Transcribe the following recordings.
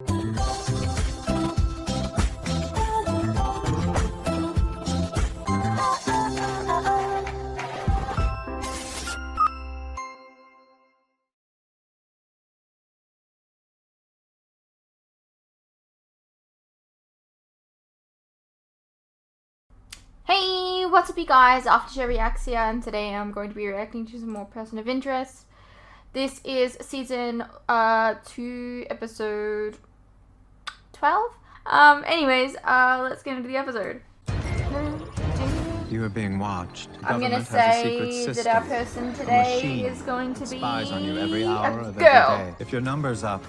Hey, what's up you guys? After Reacts here, and today I'm going to be reacting to some more Person of Interest. This is season 2, episode 12. Anyways, let's get into the episode. You are being watched. I'm gonna say that our person today is going to be spies on you every hour of every girl. day. If your number's up,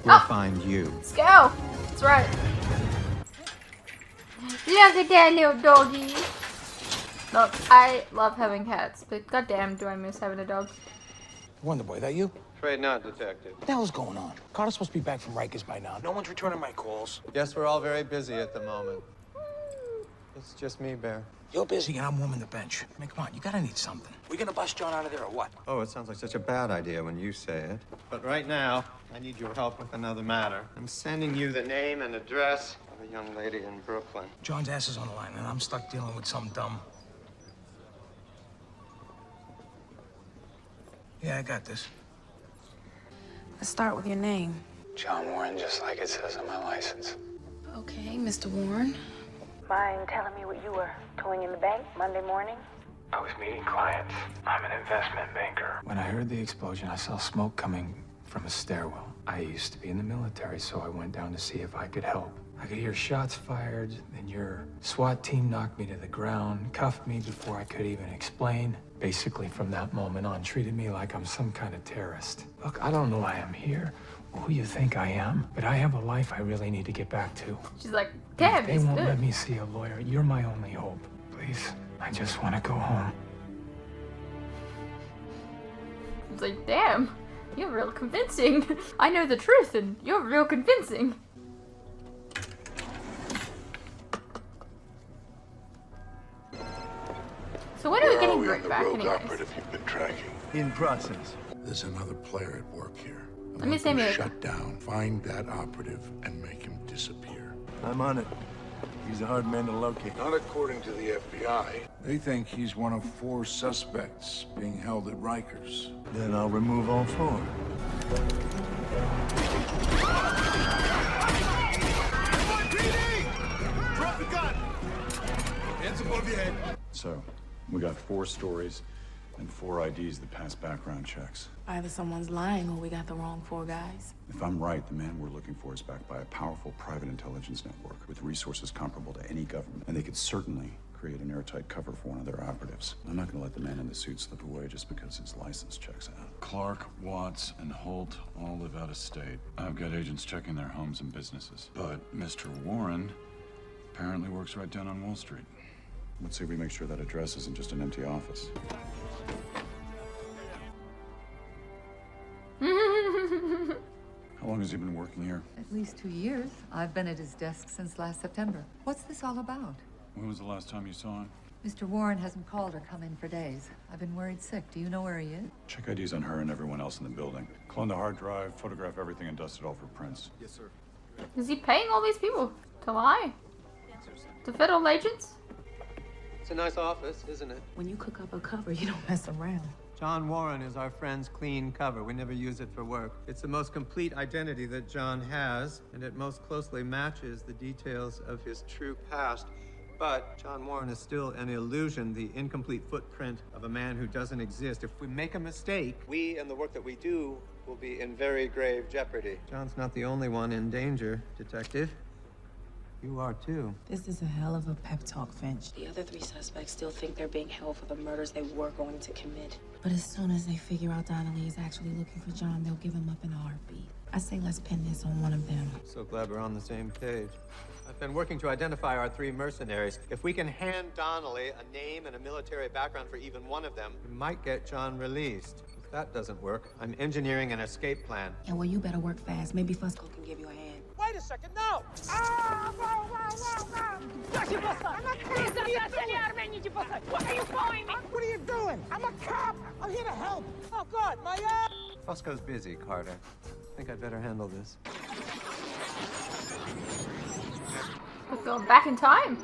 we'll find you. Let's go. That's right. Look at that little doggy. Look, I love having cats, but goddamn, do I miss having a dog. Wonder Boy, that you? Afraid not, Detective. What the hell's going on? Carter's supposed to be back from Rikers by now. No one's returning my calls. Yes, we're all very busy at the moment. It's just me, Bear. You're busy and I'm warming the bench. I mean, come on, you gotta need something. We gonna bust John out of there or what? Oh, it sounds like such a bad idea when you say it. But right now, I need your help with another matter. I'm sending you the name and address of a young lady in Brooklyn. John's ass is on the line and I'm stuck dealing with some dumb... Yeah, I got this. Let's start with your name. John Warren, just like it says on my license. Okay, Mr. Warren. Mind telling me what you were doing in the bank Monday morning? I was meeting clients. I'm an investment banker. When I heard the explosion, I saw smoke coming from a stairwell. I used to be in the military, so I went down to see if I could help. I could hear shots fired, then your SWAT team knocked me to the ground, cuffed me before I could even explain. Basically, from that moment on, treated me like I'm some kind of terrorist. Look, I don't know why I'm here or who you think I am, but I have a life I really need to get back to. She's like, damn, if they won't let me see a lawyer, you're my only hope. Please, I just want to go home. It's like, damn, you're real convincing. I know the truth and you're real convincing. So when are we getting Rick back anyways? Operative you've been tracking. In process. There's another player at work here. Let me say me. Shut down. Find that operative and make him disappear. I'm on it. He's a hard man to locate. Not according to the FBI. They think he's one of 4 suspects being held at Rikers. Then I'll remove all 4. Drop the gun! Hands above your head. So, we got 4 stories and 4 IDs that pass background checks. Either someone's lying or we got the wrong 4 guys. If I'm right, the man we're looking for is backed by a powerful private intelligence network with resources comparable to any government. And they could certainly create an airtight cover for one of their operatives. I'm not gonna let the man in the suit slip away just because his license checks out. Clark, Watts, and Holt all live out of state. I've got agents checking their homes and businesses. But Mr. Warren apparently works right down on Wall Street. Let's see if we make sure that address isn't just an empty office. How long has he been working here? At least 2 years. I've been at his desk since last September. What's this all about? When was the last time you saw him? Mr. Warren hasn't called or come in for days. I've been worried sick. Do you know where he is? Check IDs on her and everyone else in the building. Clone the hard drive, photograph everything, and dust it all for prints. Yes, sir. Is he paying all these people to lie? To federal agents? It's a nice office, isn't it? When you cook up a cover, you don't mess around. John Warren is our friend's clean cover. We never use it for work. It's the most complete identity that John has, and it most closely matches the details of his true past. But John Warren is still an illusion, the incomplete footprint of a man who doesn't exist. If we make a mistake, we and the work that we do will be in very grave jeopardy. John's not the only one in danger, Detective. You are too. This is a hell of a pep talk, Finch. The other 3 suspects still think they're being held for the murders they were going to commit. But as soon as they figure out Donnelly is actually looking for John, they'll give him up in a heartbeat. I say let's pin this on one of them. So glad we're on the same page. I've been working to identify our 3 mercenaries. If we can hand Donnelly a name and a military background for even one of them, we might get John released. If that doesn't work, I'm engineering an escape plan. Yeah, well, you better work fast. Maybe Fusco can give you a hand. Wait a second, no! What are you following me? What are you doing? I'm a cop! I'm here to help! Oh, God, my ass! Fusco's busy, Carter. I think I'd better handle this. We're going back in time.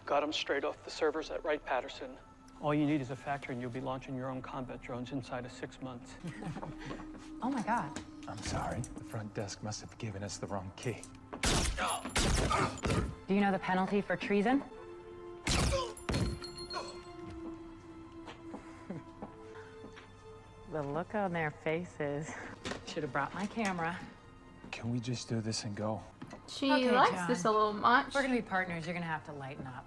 Got them straight off the servers at Wright-Patterson. All you need is a factory and you'll be launching your own combat drones inside of 6 months. Oh my God. I'm sorry. The front desk must have given us the wrong key. Do you know the penalty for treason? The look on their faces. Should have brought my camera. Can we just do this and go? She Okay, likes John. this a little much. We're gonna be partners. You're gonna have to lighten up.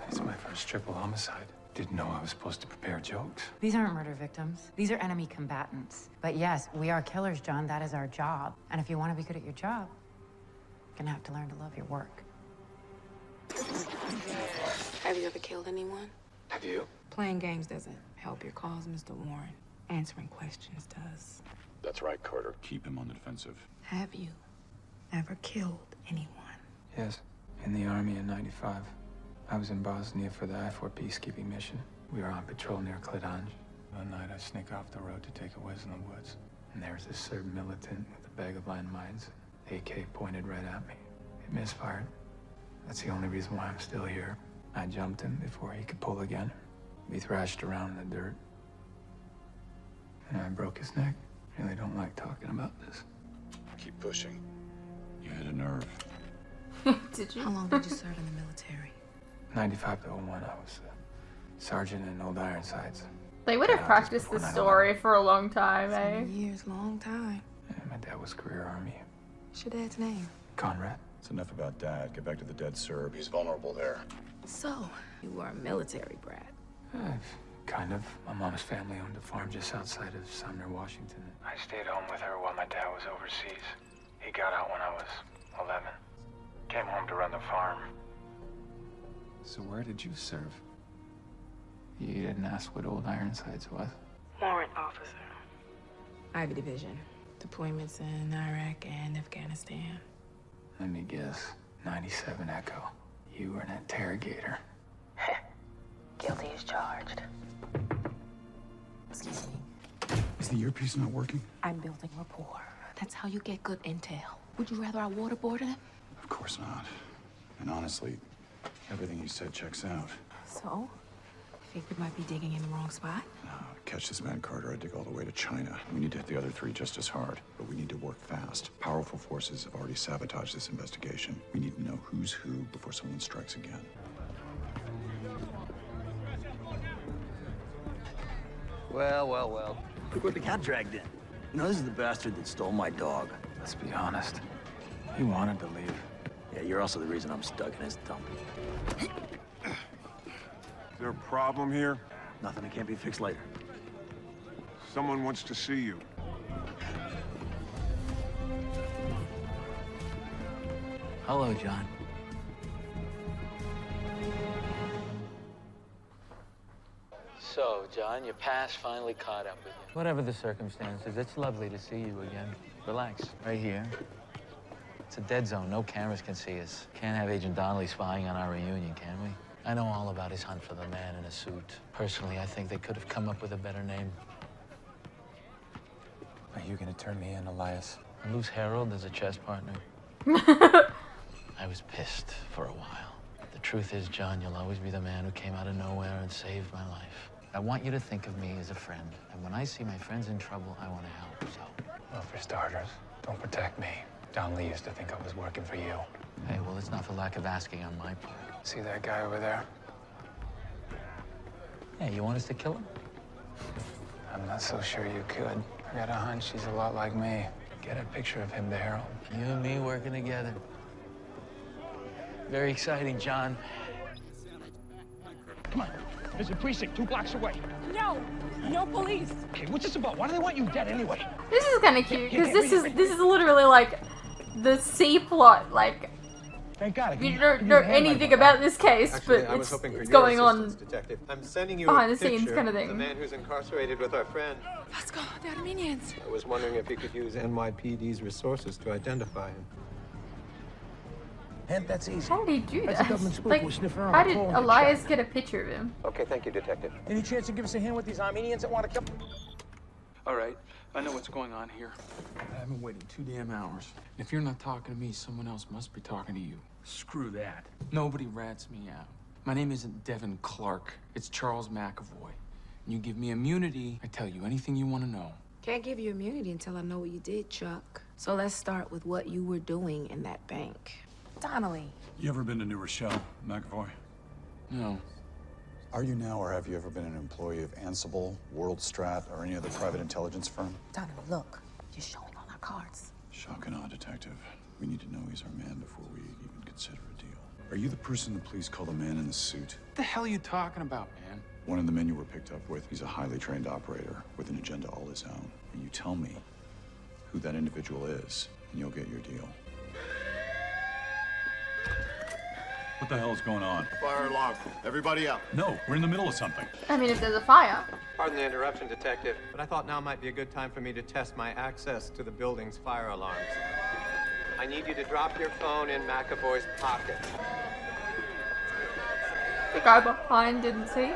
It's my first triple homicide. Didn't know I was supposed to prepare jokes. These aren't murder victims. These are enemy combatants. But yes, we are killers, John. That is our job. And if you want to be good at your job, you're gonna have to learn to love your work. Have you ever killed anyone? Have you? Playing games doesn't help your cause, Mr. Warren. Answering questions does. That's right, Carter. Keep him on the defensive. Have you ever killed anyone? Yes. In the Army in '95. I was in Bosnia for the I-4 peacekeeping mission. We were on patrol near Kledanj. One night I sneak off the road to take a whiz in the woods. And there was this Serb militant with a bag of landmines. AK pointed right at me. It misfired. That's the only reason why I'm still here. I jumped him before he could pull again. We thrashed around in the dirt. And I broke his neck. Really don't like talking about this. Keep pushing. You had a nerve. Did you? How long did you serve in the military? 95 to 01, I was a sergeant in Old Ironsides. They would have practiced this story for a long time, eh? 7 years, long time. Yeah, my dad was career Army. What's your dad's name? Conrad. It's enough about Dad. Get back to the dead Serb. He's vulnerable there. So, you were a military brat. Kind of. My mom's family owned a farm just outside of Sumner, Washington. I stayed home with her while my dad was overseas. He got out when I was 11. Came home to run the farm. So where did you serve? You didn't ask what Old Ironsides was? Warrant officer. Ivy Division. Deployments in Iraq and Afghanistan. Let me guess. 97 Echo. You were an interrogator. Guilty as charged. Excuse me. Is the earpiece not working? I'm building rapport. That's how you get good intel. Would you rather I waterboarded him? Of course not. And honestly, everything you said checks out. So? Think we might be digging in the wrong spot? No, to catch this man Carter, I'd dig all the way to China. We need to hit the other three just as hard, but we need to work fast. Powerful forces have already sabotaged this investigation. We need to know who's who before someone strikes again. Well, well, well. Look what the cat dragged in. You know, this is the bastard that stole my dog. Let's be honest. He wanted to leave. Yeah, you're also the reason I'm stuck in his dump. Is there a problem here? Nothing that can't be fixed later. Someone wants to see you. Hello, John. So, John, your past finally caught up with you. Whatever the circumstances, it's lovely to see you again. Relax, right here. It's a dead zone. No cameras can see us. Can't have Agent Donnelly spying on our reunion, can we? I know all about his hunt for the man in a suit. Personally, I think they could have come up with a better name. Are you gonna turn me in, Elias? A loose Harold as a chess partner. I was pissed for a while. The truth is, John, you'll always be the man who came out of nowhere and saved my life. I want you to think of me as a friend. And when I see my friends in trouble, I want to help, so. Well, for starters, don't protect me. Don Lee used to think I was working for you. Hey, well, it's not for lack of asking on my part. See that guy over there? Yeah, you want us to kill him? I'm not so sure you could. I got a hunch he's a lot like me. Get a picture of him to Harold. You and me working together. Very exciting, John. Come on. There's a precinct 2 blocks away. No! No police! Okay, what's this about? Why do they want you dead anyway? This is kind of cute because this is literally like the C plot. Like, thank God. you don't know anything about this case, Actually, but I was hoping for it's your going on assistance, Detective. I'm sending you behind a the scenes picture kind of the thing. man who's incarcerated with our friend. Fusco, the Armenians. I was wondering if you could use NYPD's resources to identify him. Hemp, that's easy. How did he do That's that? a government spook Like, who sniff around how the did pole and get Elias shot. get a picture of him? Okay, thank you, Detective. Any chance to give us a hand with these Armenians that want to come? All right, I know what's going on here. I've been waiting 2 damn hours. And if you're not talking to me, someone else must be talking to you. Screw that. Nobody rats me out. My name isn't Devin Clark. It's Charles McAvoy. And you give me immunity, I tell you anything you want to know. Can't give you immunity until I know what you did, Chuck. So let's start with what you were doing in that bank. Donnelly. You ever been to New Rochelle, McAvoy? No. Are you now, or have you ever been an employee of Ansible, WorldStrat, or any other private intelligence firm? Donnelly, look. You're showing all our cards. Shock and awe, Detective. We need to know he's our man before we even consider a deal. Are you the person the police call the man in the suit? What the hell are you talking about, man? One of the men you were picked up with, he's a highly trained operator with an agenda all his own. And you tell me who that individual is, and you'll get your deal. What the hell is going on? Fire alarm. Everybody out. No, we're in the middle of something. I mean, if there's a fire. Pardon the interruption, Detective, but I thought now might be a good time for me to test my access to the building's fire alarms. I need you to drop your phone in McAvoy's pocket. The guy behind didn't see.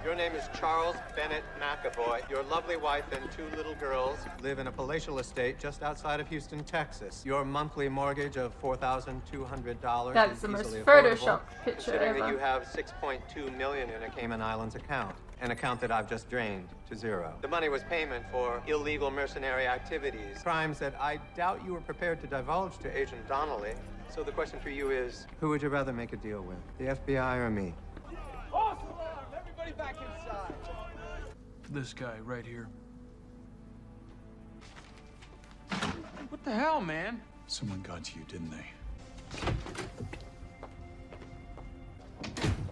Your name is Charles Bennett McAvoy. Your lovely wife and 2 little girls live in a palatial estate just outside of Houston, Texas. Your monthly mortgage of $4,200 That's is the most easily Photoshop affordable, picture considering ever. that you have $6.2 million in a Cayman Islands account, an account that I've just drained to zero. The money was payment for illegal mercenary activities, crimes that I doubt you were prepared to divulge to Agent Donnelly. So the question for you is, who would you rather make a deal with, the FBI or me? False alarm! Everybody back inside! This guy right here. What the hell, man? Someone got to you, didn't they?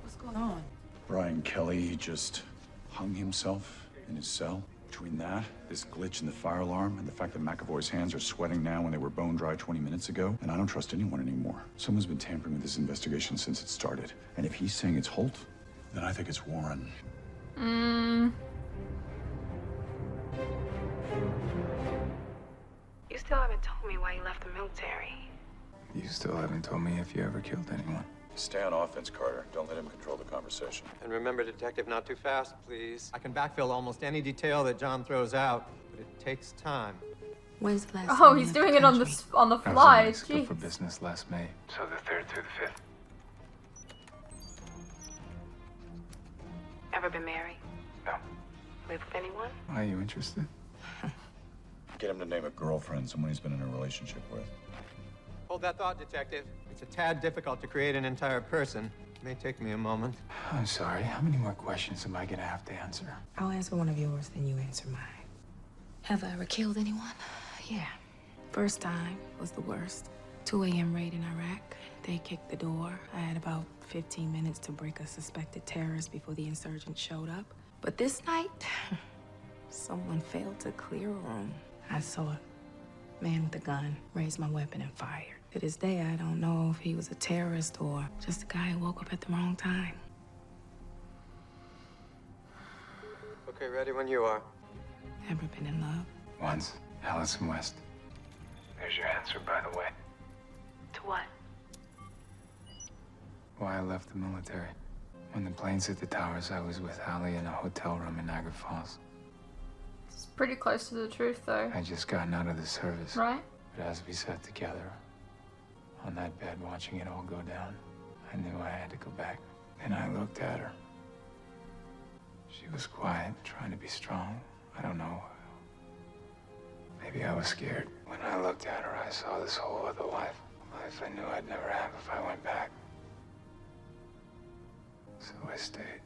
What's going on? Brian Kelly just hung himself in his cell. Between that, this glitch in the fire alarm, and the fact that McAvoy's hands are sweating now when they were bone dry 20 minutes ago, and I don't trust anyone anymore. Someone's been tampering with this investigation since it started. And if he's saying it's Holt, then I think it's Warren. You still haven't told me why you left the military. You still haven't told me if you ever killed anyone. Stay on offense, Carter. Don't let him control the conversation. And remember, Detective, not too fast, please. I can backfill almost any detail that John throws out, but it takes time. When's the last Oh, time you he's left doing the it on the country? on the I was in fly. Mexico for Jeez. business last May. So the 3rd through the 5th. Ever been married? No. Live with anyone? Why are you interested? Get him to name a girlfriend, someone he's been in a relationship with. Hold that thought, Detective. It's a tad difficult to create an entire person. It may take me a moment. I'm sorry. How many more questions am I gonna have to answer? I'll answer one of yours, then you answer mine. Have I ever killed anyone? Yeah. First time was the worst. 2 a.m. raid in Iraq. They kicked the door. I had about 15 minutes to break a suspected terrorist before the insurgents showed up. But this night, someone failed to clear a room. I saw a man with a gun raise my weapon and fire. To this day, I don't know if he was a terrorist or just a guy who woke up at the wrong time. Okay, ready when you are. Ever been in love? Once. Allison West. There's your answer, by the way. To what? Why I left the military. When the planes hit the towers, I was with Hallie in a hotel room in Niagara Falls. It's pretty close to the truth, though. I'd just gotten out of the service. Right? But as we sat together on that bed watching it all go down, I knew I had to go back. And I looked at her. She was quiet, trying to be strong. I don't know. Maybe I was scared. When I looked at her, I saw this whole other life. A life I knew I'd never have if I went back. So I stayed.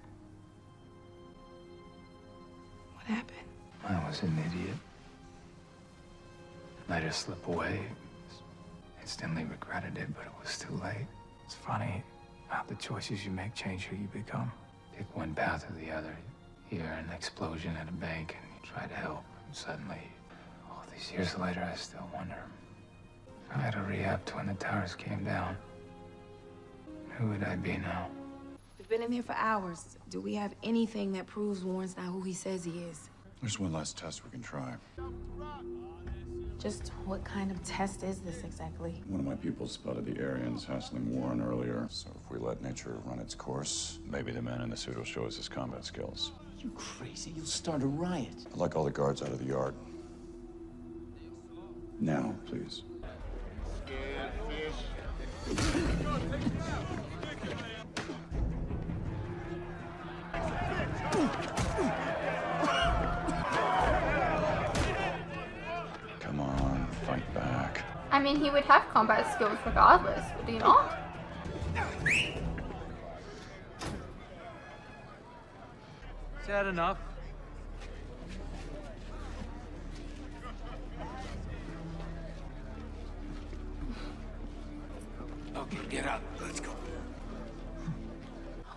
What happened? I was an idiot. Let her slip away. Instantly regretted it, but it was too late. It's funny how the choices you make change who you become. Take one path or the other. You hear an explosion at a bank and you try to help. And suddenly, all these years later, I still wonder if I had a rehab when the towers came down. Who would I be now? We've been in here for hours. Do we have anything that proves Warren's not who he says he is? There's one last test we can try. Just what kind of test is this exactly? One of my pupils spotted the Aryans hassling Warren earlier, so if we let nature run its course, maybe the man in the suit will show us his combat skills. You crazy? You'll start a riot. I'd like all the guards out of the yard. Now, please. Come on, fight back. I mean, he would have combat skills regardless, would he not? Is that enough? Okay, get up. Let's go.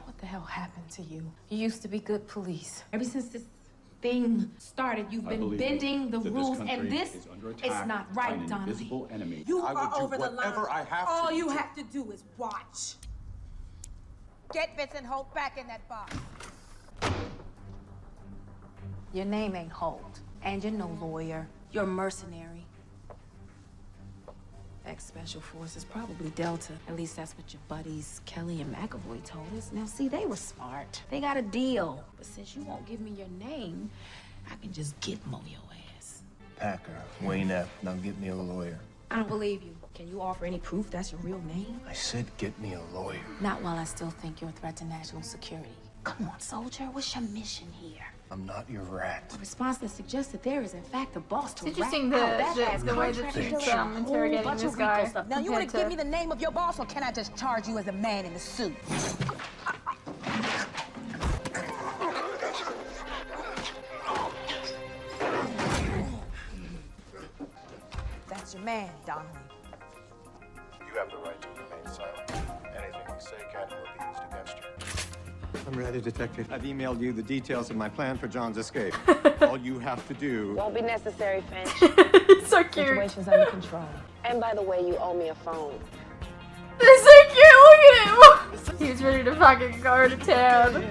What the hell happened to you? You used to be good police. Ever since this thing started, you've been bending the rules, and this is not right, Donnelly. Enemy. You are over the line. All you have to do is watch. Get Vincent Holt back in that box. Your name ain't Holt, and you're no lawyer. You're a mercenary. Ex-Special Forces, probably Delta. At least that's what your buddies Kelly and McAvoy told us. Now, see, they were smart. They got a deal. But since you won't give me your name, I can just gitmo your ass. Packer, Wayne F. Now get me a lawyer. I don't believe you. Can you offer any proof that's your real name? I said get me a lawyer. Not while I still think you're a threat to national security. Come on, soldier. What's your mission here? I'm not your rat. A response that suggests that there is, in fact, a boss to It's interesting rat out. the way that she's interrogating this guy. Now, you want to give me the name of your boss, or can I just charge you as a man in the suit? That's your man, Donnelly. You have the right to remain silent. Anything you say can will be used against you. I'm ready, Detective. I've emailed you the details of my plan for John's escape. All you have to do... Won't be necessary, Finch. So cute. Situation's under control. And by the way, you owe me a phone. They're so cute, look at him! He was ready to fucking go to town.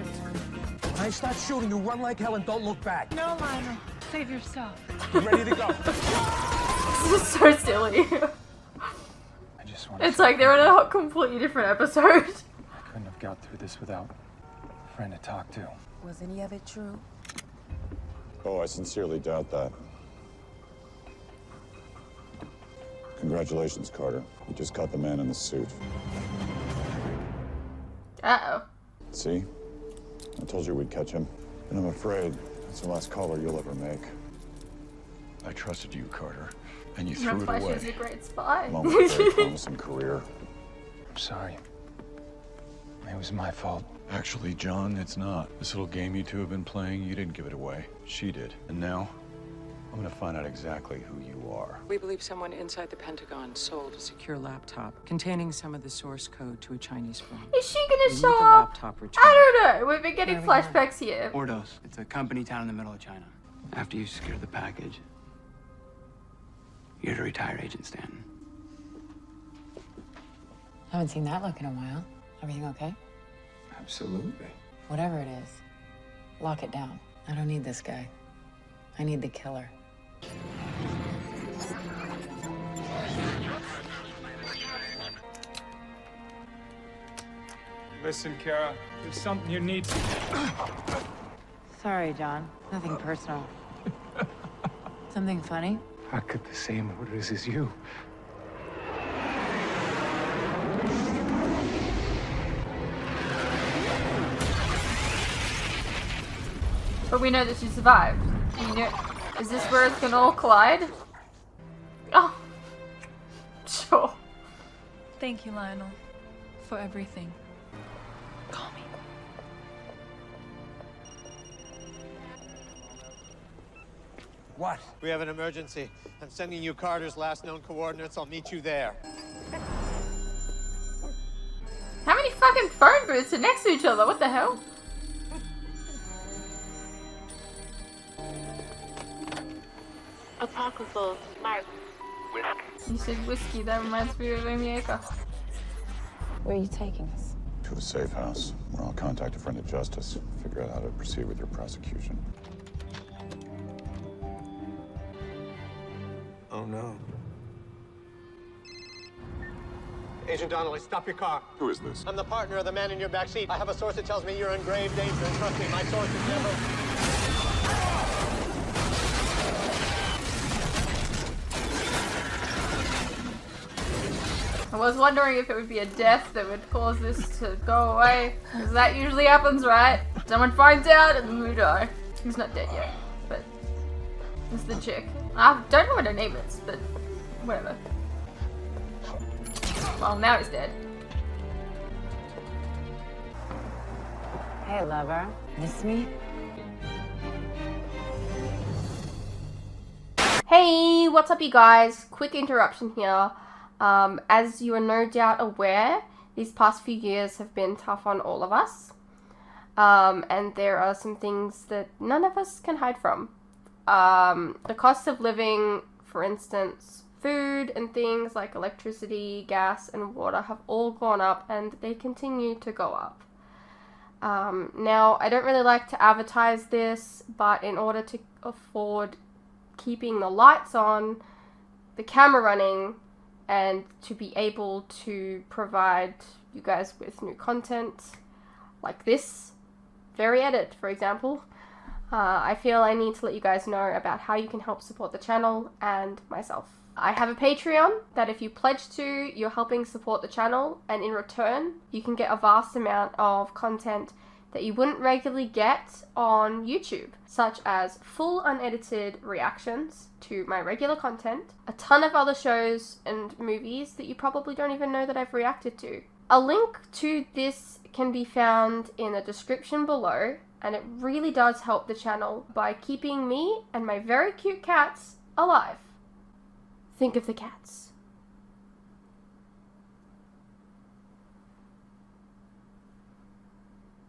I start shooting, you run like hell and don't look back. No, Lionel. Save yourself. You ready to go? This is so silly. I just want It's like they're in a completely different episode. I couldn't have got through this without a friend to talk to. Was any of it true? Oh, I sincerely doubt that. Congratulations, Carter. You just caught the man in the suit. Uh-oh. See? I told you we'd catch him. And I'm afraid that's the last caller you'll ever make. I trusted you, Carter, and you threw it That's why away. she's a great spy. Along with a very promising career. I'm sorry. It was my fault. Actually, John, it's not. This little game you two have been playing, you didn't give it away. She did. And now, I'm gonna find out exactly who you are. We believe someone inside the Pentagon sold a secure laptop containing some of the source code to a Chinese firm. Is she gonna We show need the up? laptop returned. I don't know. We've been getting flashbacks here. Ordos. It's a company town in the middle of China. After you secure the package, you're to retire Agent Stanton. Haven't seen that look in a while. Everything okay? Absolutely. Whatever it is, lock it down. I don't need this guy. I need the killer. Listen, Kara, there's something you need to... Sorry, John. Nothing personal. Something funny? I got the same orders as you. But we know that she survived. You know, is this where it's gonna all collide? Oh. Sure. Thank you, Lionel, for everything. Call me. What? We have an emergency. I'm sending you Carter's last known coordinates. I'll meet you there. How many fucking phone booths are next to each other? What the hell? Apocryphal Mark. You said whiskey. That reminds me of Amy Aker. Where are you taking us? To a safe house, where I'll contact a friend of justice, figure out how to proceed with your prosecution. Oh don't know. Agent Donnelly, stop your car. Who is this? I'm the partner of the man in your back seat. I have a source that tells me you're in grave danger, and trust me, my source is never... I was wondering if it would be a death that would cause this to go away, because that usually happens, right? Someone finds out and then we die. He's not dead yet, but it's the chick. I don't know what her name is, but whatever. Well, now he's dead. Hey, lover. Miss me? Hey, what's up, you guys? Quick interruption here. As you are no doubt aware, these past few years have been tough on all of us. And there are some things that none of us can hide from. The cost of living, for instance, food and things like electricity, gas, and water have all gone up, and they continue to go up. Now, I don't really like to advertise this, but in order to afford keeping the lights on, the camera running, and to be able to provide you guys with new content like this very edit, for example, I feel I need to let you guys know about how you can help support the channel and myself. I have a Patreon that if you pledge to, you're helping support the channel, and in return, you can get a vast amount of content that you wouldn't regularly get on YouTube, such as full unedited reactions to my regular content, a ton of other shows and movies that you probably don't even know that I've reacted to. A link to this can be found in the description below, and it really does help the channel by keeping me and my very cute cats alive. Think of the cats.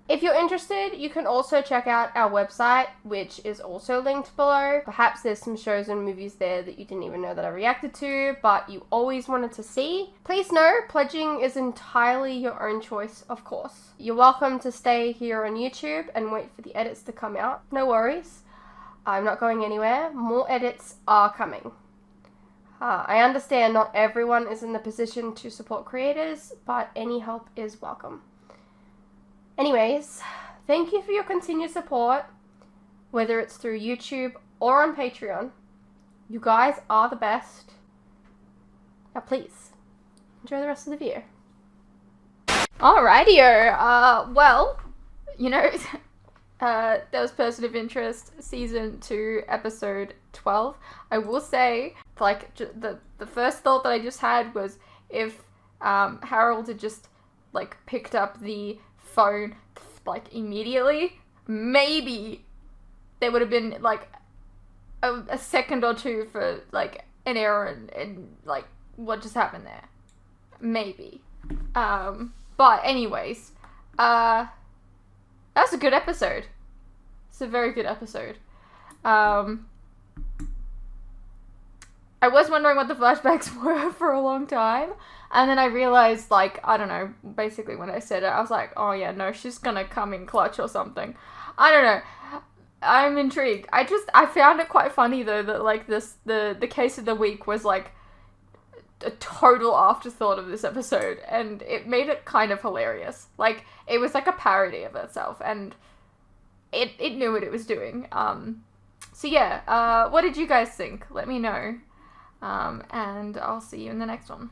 If you're interested, you can also check out our website, which is also linked below. Perhaps there's some shows and movies there that you didn't even know that I reacted to, but you always wanted to see. Please know, pledging is entirely your own choice, of course. You're welcome to stay here on YouTube and wait for the edits to come out. No worries. I'm not going anywhere. More edits are coming. I understand not everyone is in the position to support creators, but any help is welcome. Anyways, thank you for your continued support, whether it's through YouTube or on Patreon. You guys are the best. Now please, enjoy the rest of the video. Alrighty-o, well, you know, that was Person of Interest, Season 2, Episode 12. I will say, like, the first thought that I just had was if Harold had just, like, picked up the phone, like, immediately, maybe there would have been, like, a second or two for, like, an error and like, what just happened there. Maybe. But anyways, that's a good episode. It's a very good episode. I was wondering what the flashbacks were for a long time, and then I realized, like, I don't know, basically when I said it, I was like, oh yeah, no, she's gonna come in clutch or something. I don't know. I'm intrigued. I found it quite funny though that, like, the case of the week was, like, a total afterthought of this episode, and it made it kind of hilarious. Like, it was like a parody of itself, and it knew what it was doing. So yeah, what did you guys think? Let me know. And I'll see you in the next one.